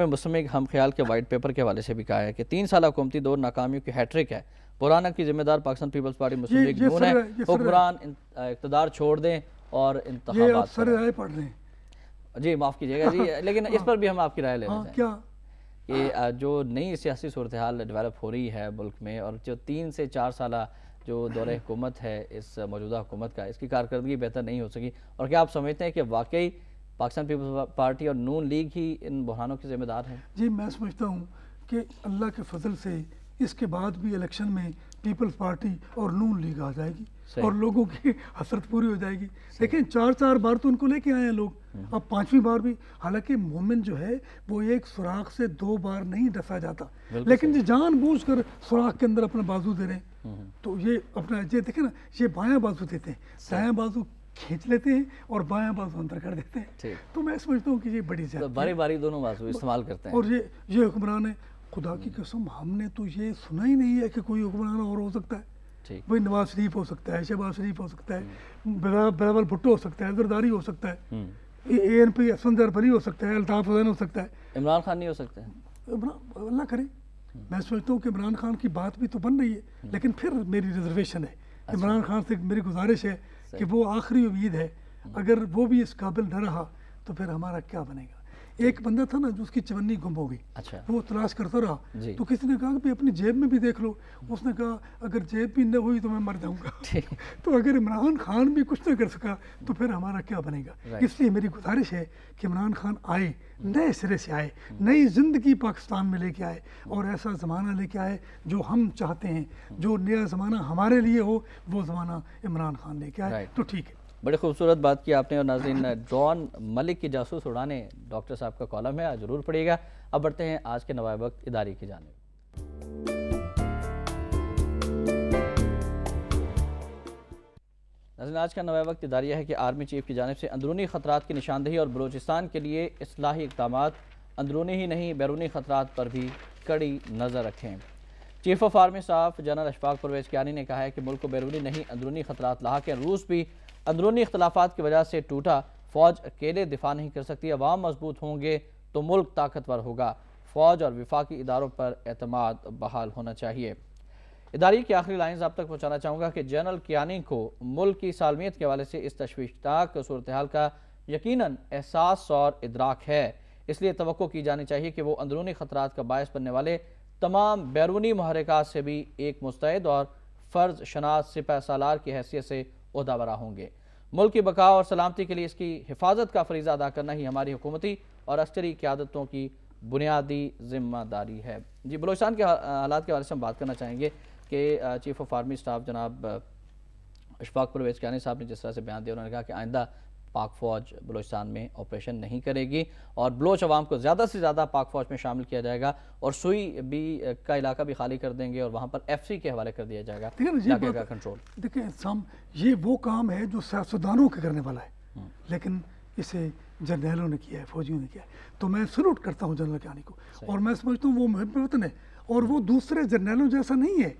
में मुस्लिम हम ख्याल के वाइट पेपर के हवाले से भी कहा है कि 3 साल हुकूमती दौर नाकामियों की हैट्रिक है। पुराना की जिम्मेदार पाकिस्तान पीपल्स पार्टी मुस्लिम लीग नून है। हुक्मरान इक़्तिदार छोड़ दें और इंतखाबात राय पढ़ रहे हैं। जी माफ़ कीजिएगा जी, लेकिन इस पर भी हम आपकी राय लेना चाहेंगे क्या कि जो नई सियासी सूरत हाल डेवलप हो रही है मुल्क में और जो 3 से 4 साल जो दौरे हुकूमत है इस मौजूदा हुकूमत का, इसकी कारकर्दगी बेहतर नहीं हो सकी, और क्या आप समझते हैं कि वाकई पाकिस्तान पीपल्स पार्टी और नून लीग ही इन बहरानों के जिम्मेदार हैं? जी मैं समझता हूँ कि अल्लाह के फजल से इसके बाद भी इलेक्शन में पीपल्स पार्टी और नून लीग आ जाएगी और लोगों की हसरत पूरी हो जाएगी। लेकिन 4 बार तो उनको लेके आए हैं लोग, अब 5वीं बार भी। हालांकि मोमिन जो है वो एक सुराख से 2 बार नहीं डसा जाता, लेकिन ये जानबूझकर सुराख के अंदर अपना बाजू दे रहे हैं। तो ये अपना ये देखे ना, ये बायां बाजू देते हैं, दायां बाजू खींच लेते हैं और बायां बाजू अंदर कर देते हैं। तो मैं समझता हूँ कि ये बड़ी ज्यादा बारी बारी दोनों बाजू इस्तेमाल करते हैं। और ये हुक्मरान है, खुदा की कसम हमने तो ये सुना ही नहीं है कि कोई हुक्मरान और हो सकता है। भाई नवाज शरीफ हो सकता है, शहबाज शरीफ हो सकता है, बिलावल भुट्टो हो सकता है, जरदारी हो सकता है, ANP असफंदर बली हो सकता है, अल्ताफ हुसैन हो सकता है, इमरान खान नहीं हो सकता है। अल्लाह करे। मैं सोचता हूँ कि इमरान खान की बात भी तो बन रही है, लेकिन फिर मेरी रिजर्वेशन है। इमरान खान से मेरी गुजारिश है कि वो आखिरी उम्मीद है, अगर वो भी इस काबिल न रहा तो फिर हमारा क्या बनेगा। एक बंदा था ना जो उसकी चवन्नी गुम हो गई, वो तलाश करता रहा, तो किसी ने कहा कि अपनी जेब में भी देख लो। उसने कहा अगर जेब भी न हुई तो मैं मर जाऊंगा। तो अगर इमरान खान भी कुछ ना कर सका तो फिर हमारा क्या बनेगा। इसलिए मेरी गुजारिश है कि इमरान खान आए, नए सिरे से आए, नई जिंदगी पाकिस्तान में लेके आए और ऐसा ज़माना लेके आए जो हम चाहते हैं। जो नया ज़माना हमारे लिए हो वो ज़माना इमरान खान लेके आए तो ठीक है। बड़ी खूबसूरत बात की आपने। और नाज़रीन, जॉन मलिक की जासूस उड़ाने डॉक्टर साहब का कॉलम है, ज़रूर पढ़िएगा। अब बढ़ते हैं आज के नवाए वक्त इदारी की जानिब। नाज़रीन, आज का नवाए वक्त इदारिया है कि आर्मी चीफ की जानिब से अंदरूनी ख़तरात की निशानदेही और बलूचिस्तान के लिए इस्लाही इक़दामात, अंदरूनी ही नहीं बैरूनी ख़तरात पर भी कड़ी नज़र रखें। Chief of army staff general Ashfaq Parvez Kayani ने कहा है कि मुल्क को बैरूनी नहीं अंदरूनी ख़तरात लाक हैं। रूस भी अंदरूनी इख्तलाफात की वजह से टूटा, फ़ौज अकेले दिफा नहीं कर सकती। अवाम मजबूत होंगे तो मुल्क ताकतवर होगा। फ़ौज और विफाकी इदारों पर एतमाद बहाल होना चाहिए। इदारे की आखिरी लाइन्स आप तक पहुँचाना चाहूँगा कि जनरल कियानी को मुल्क की सालमियत के हवाले से इस तशवीशनाक सूरत हाल का यकीनन एहसास और इदराक है। इसलिए तवक्को की जानी चाहिए कि वो अंदरूनी ख़तरात का बायस बनने वाले तमाम बैरूनी महरक़ात से भी एक मुस्तैद और फ़र्ज शनास सिपह सालार की हैसियत से ओहदावरा होंगे। मुल्क की बका और सलामती के लिए इसकी हिफाजत का फरीज़ा अदा करना ही हमारी हुकूमती और अस्करी क़यादतों की बुनियादी जिम्मेदारी है। जी, बलूचिस्तान के हालात के बारे से हम बात करना चाहेंगे कि चीफ ऑफ आर्मी स्टाफ जनाब अशफाक परवेज़ कियानी साहब ने जिस तरह से बयान दिया, उन्होंने कहा कि आइंदा पाक फ़ौज बलूचिस्तान में ऑपरेशन नहीं करेगी और बलोच अवाम को ज़्यादा से ज़्यादा पाक फ़ौज में शामिल किया जाएगा और सुई भी का इलाका भी खाली कर देंगे और वहाँ पर FC के हवाले कर दिया जाएगा का कंट्रोल। देखिए ये वो काम है जो सियासतदानों के करने वाला है, लेकिन इसे जर्नैलों ने किया है, फौजियों ने किया है। तो मैं सलूट करता हूँ जनरल कियानी को और मैं समझता हूँ वो मुहिब वतन है और वो दूसरे जर्नैलों जैसा नहीं है।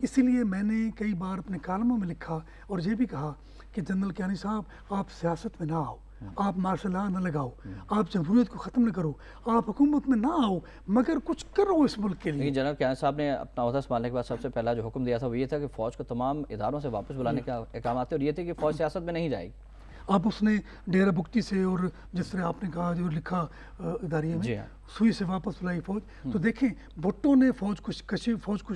इसीलिए मैंने कई बार अपने कालमों में लिखा और ये भी कहा कि जनरल कियानी साहब आप सियासत में ना आओ, आप मार्शल लॉ न लगाओ, आप जमहूरियत को ख़त्म न करो, आप हुकूमत में ना आओ, मगर कुछ करो इस मुल्क के लिए। जनरल कियानी साहब ने अपना ओहदा संभालने के बाद सबसे पहला जो हुक्म दिया था वो ये था कि फ़ौज को तमाम इदारों से वापस बुलाने का अहकाम आते और ये थे कि फ़ौज सियासत में नहीं जाएगी। अब उसने डेरा बुगटी से और जिस तरह आपने कहा जो लिखा इदारे में सुई से वापस बुलाई फौज, तो देखें भुट्टो ने फौज को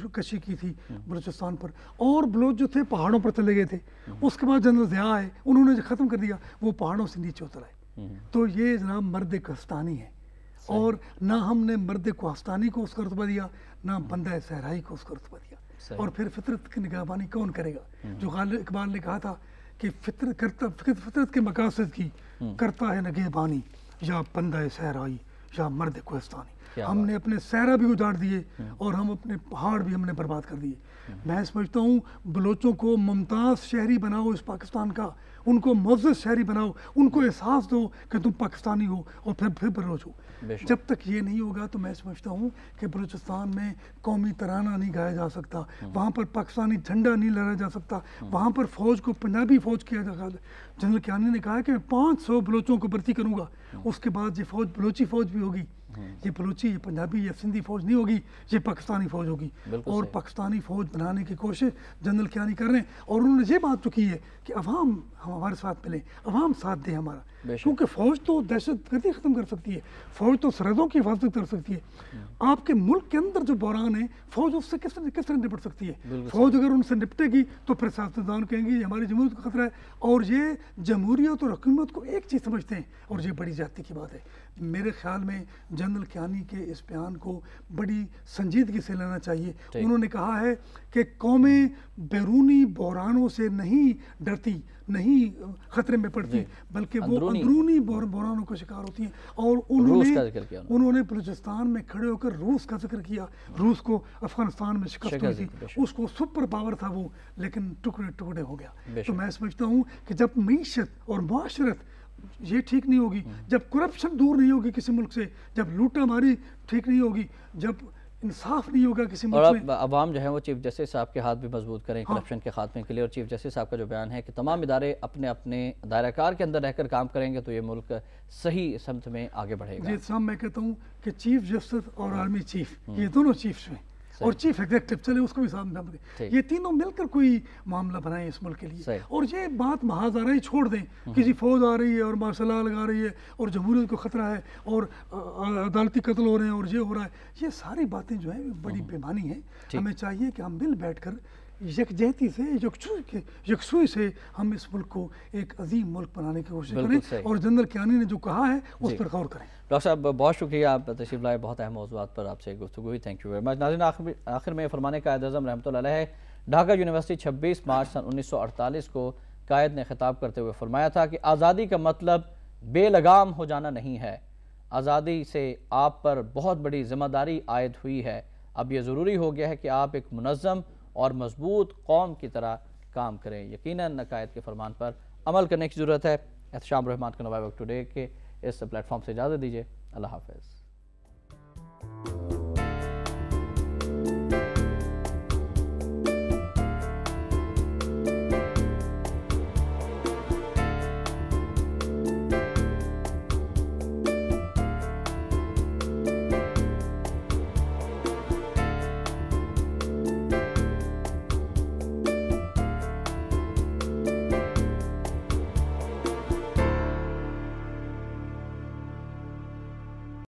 कशी की थी बलूचिस्तान पर और बलोच जो थे पहाड़ों पर चले गए थे। उसके बाद जनरल ज़िया आए, उन्होंने जो ख़त्म कर दिया वो पहाड़ों से नीचे उतर आए। तो ये जनाब मर्द कस्तानी है और ना हमने मर्द कोहस्तानी को उसका रुतबा दिया, ना बंदा सहराई को उसका रुतबा दिया। और फिर फितरत की निगहबानी कौन करेगा? जो इकबाल ने कहा था कि फितरत के मकासद की करता है नगहबानी, या बंदा सहराई या मर्द कोहस्तानी। हमने अपने सहरा भी उजाड़ दिए और हम अपने पहाड़ भी हमने बर्बाद कर दिए। मैं समझता हूँ बलोचों को मुमताज़ शहरी बनाओ इस पाकिस्तान का, उनको मुअज़्ज़ज़ शहरी बनाओ, उनको एहसास दो कि तुम पाकिस्तानी हो और फिर बलोच हो। जब तक ये नहीं होगा तो मैं समझता हूँ कि बलूचिस्तान में कौमी तराना नहीं गाया जा सकता, वहाँ पर पाकिस्तानी झंडा नहीं लहराया जा सकता, वहाँ पर फ़ौज को पंजाबी फ़ौज किया जा सकता। जनरल कियानी ने कहा कि मैं 500 बलोचों को भर्ती करूँगा, उसके बाद ये फ़ौज बलोची फ़ौज भी होगी। ये बलूची, ये पंजाबी, ये सिंधी फौज नहीं होगी, ये पाकिस्तानी फौज होगी। और पाकिस्तानी फौज बनाने की कोशिश जनरल कियानी कर रहे हैं। और उन्होंने ये बात तो की है कि अवाम हमारे साथ मिले, अवाम साथ दे हमारा, क्योंकि फौज तो दहशतगर्दी ख़त्म कर सकती है, फौज तो सरहदों की हिफाजत कर सकती है। आपके मुल्क के अंदर जो बहरान है, फौज उससे किस तरह निपट सकती है? फौज अगर उनसे निपटेगी तो फिर सियासतदान कहेंगे ये हमारी जमहूरियत को खतरा है। और ये जमहूरियत और हुकूमत को एक चीज़ समझते हैं, और ये बड़ी ज़्यादती की बात है। मेरे ख्याल में जनरल कियानी के इस बयान को बड़ी संजीदगी से लेना चाहिए। उन्होंने कहा है कि कौमें बैरूनी बहरानों से नहीं डरती, नहीं खतरे में पड़ती, बल्कि वो अंदरूनी बहरानों का शिकार होती हैं। और उन्होंने बलूचिस्तान में खड़े होकर रूस का जिक्र किया। रूस को अफगानिस्तान में शिकस्त हुई थी, उसको सुपर पावर था वो, लेकिन टुकड़े टुकड़े हो गया। तो मैं समझता हूँ कि जब मईशत और मुआशरत ये ठीक नहीं होगी, जब करप्शन दूर नहीं होगी किसी मुल्क से, जब लूटा मारी ठीक नहीं होगी, जब इंसाफ नहीं होगा किसी मुल्क में, अवाम जो है वो चीफ जस्टिस साहब के हाथ भी मजबूत करें करप्शन के खात्मे के लिए। और चीफ जस्टिस साहब का जो बयान है कि तमाम इदारे अपने अपने दायराकार के अंदर रहकर काम करेंगे तो ये मुल्क सही समत में आगे बढ़ेगा। जी साहब, मैं कहता हूँ कि चीफ जस्टिस और आर्मी चीफ, ये दोनों चीफ्स में, और चीफ एग्जीक्यूटिव, चले उसको भी सामने, ये तीनों मिलकर कोई मामला बनाए इस मुल्क के लिए। और ये बात महाजारा ही छोड़ दें, किसी फौज आ रही है और मार्शल लॉ लगा रही है और जमहूरियत को खतरा है और अदालती कत्ल हो रहे हैं और ये हो रहा है, ये सारी बातें जो है बड़ी बेमानी है। हमें चाहिए कि हम मिल बैठकर यकजहती से, यकसुई से हम इस मुल्क को एक अजीम मुल्क बनाने की कोशिश करें और जनरल कियानी ने जो कहा है उस पर गौर करें। डॉक्टर साहब बहुत शुक्रिया, आप तशरीफ लाए, बहुत अहम मौज़ूआत पर आपसे गुफ्तगू हुई। Thank you very much. नाज़रीन, आखिर में फरमाने कायद आज़म रहमतुल्लाह अलैह ढाका यूनिवर्सिटी 26 मार्च सन 1948 को कायद ने खिताब करते हुए फरमाया था कि आज़ादी का मतलब बेलगाम हो जाना नहीं है, आज़ादी से आप पर बहुत बड़ी जिम्मेदारी आयद हुई है। अब यह ज़रूरी हो गया है कि आप एक मुनज़्ज़म और मजबूत कौम की तरह काम करें। यकीनन कायद के फरमान पर अमल करने की ज़रूरत है। एहतशाम रहमान को नवाब टुडे के इस प्लेटफॉर्म से इजाज़त दीजिए। अल्लाह हाफ़िज़।